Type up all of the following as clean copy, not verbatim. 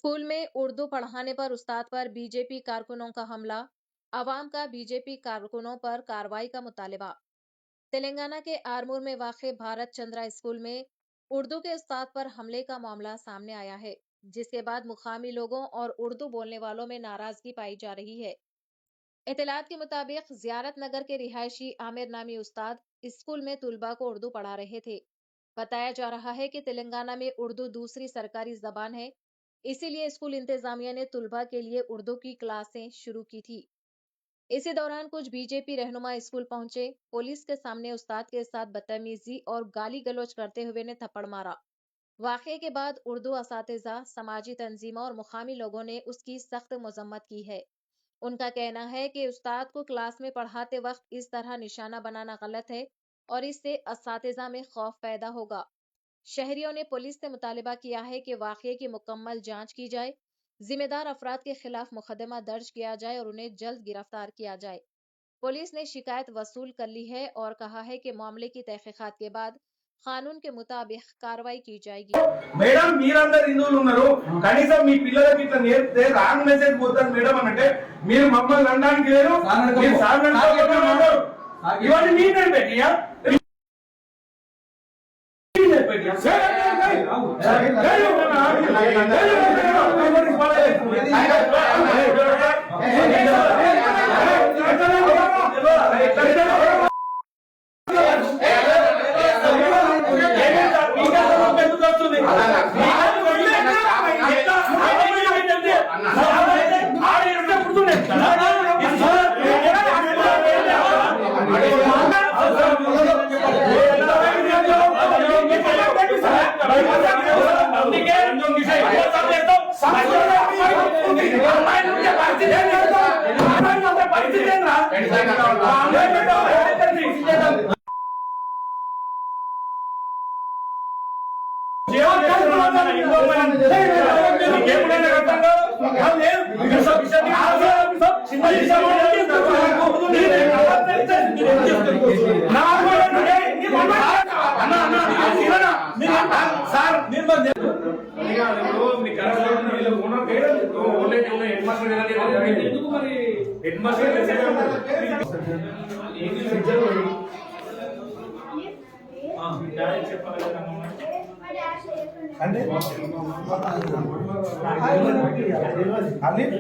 School में उर्दू पढ़ाने पर उस्ताद पर बीजेपी कारकुनों का हमला, अवाम का बीजेपी कारकुनों पर कार्रवाई का मुतालबा। तेलंगाना के आरमूर में वाक़ भारत चंद्रा स्कूल में उर्दू के उस्ताद पर हमले का मामला सामने आया है, जिसके बाद मुकामी लोगों और उर्दू बोलने वालों में नाराजगी पाई जा रही है। इत्तलात के मुताबिक जियारत नगर के रिहायशी आमिर नामी उस्ताद स्कूल में तुलबा को उर्दू पढ़ा रहे थे। बताया जा रहा है कि तेलंगाना में उर्दू दूसरी सरकारी जबान है, इसीलिए स्कूल इंतजामिया ने तुलबा के लिए उर्दू की क्लासें शुरू की थी। इसी दौरान कुछ बीजेपी रहनुमा स्कूल पहुंचे, पुलिस के सामने उस्ताद के साथ बदतमीजी और गाली गलौज करते हुए ने थप्पड़ मारा। वाकये के बाद उर्दू असातिज़ा, समाजी तंजीमों और मुकामी लोगों ने उसकी सख्त मजम्मत की है। उनका कहना है कि उस्ताद को क्लास में पढ़ाते वक्त इस तरह निशाना बनाना गलत है और इससे असातिज़ा में खौफ पैदा होगा। शहरियों ने पुलिस से मुतालिबा किया है कि वाकये की मुकम्मल जांच की जाए, जिम्मेदार अफराद के खिलाफ मुकदमा दर्ज किया जाए और उन्हें जल्द गिरफ्तार किया जाए। पुलिस ने शिकायत वसूल कर ली है और कहा है कि मामले की तहकीकात के बाद कानून के मुताबिक कार्रवाई की जाएगी। మేడం మీరందరూ హిందువులు ఉన్నారు, కనీసం మీ పిల్లలకి ఇట్లా నేర్పితే రాంగ్ మెసేజ్ పోతుంది మేడం అంటే మీరు మమ్మల్ని అనడానికి లేదు. మీరు ఇవన్నీ మీరే పెట్టియా అంటే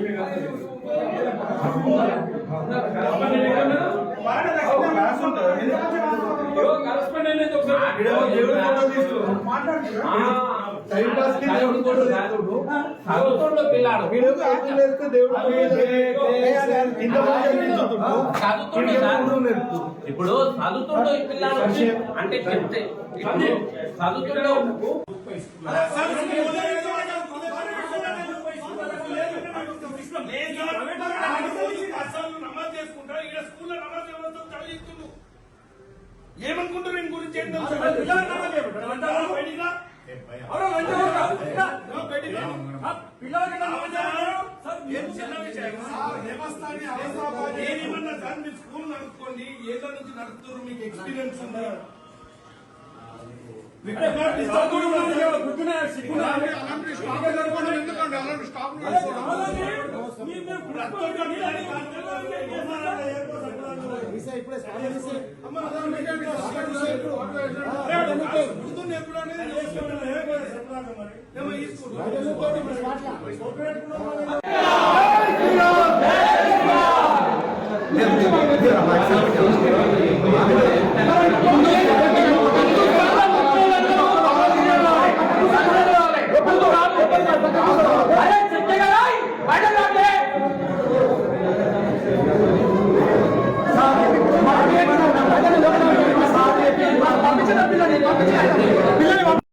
ఇప్పుడు చదువుతుండో పిల్లాడు అంటే చెప్తే చదువుతుండో ఏమనుకుంటారు నేను గురించి ఏమన్నా సార్ మీరు స్కూల్ నడుపుకోండి, ఏదో నుంచి నడుపుతారు, మీకు ఎక్స్పీరియన్స్ ఉంది. ఎప్పుడు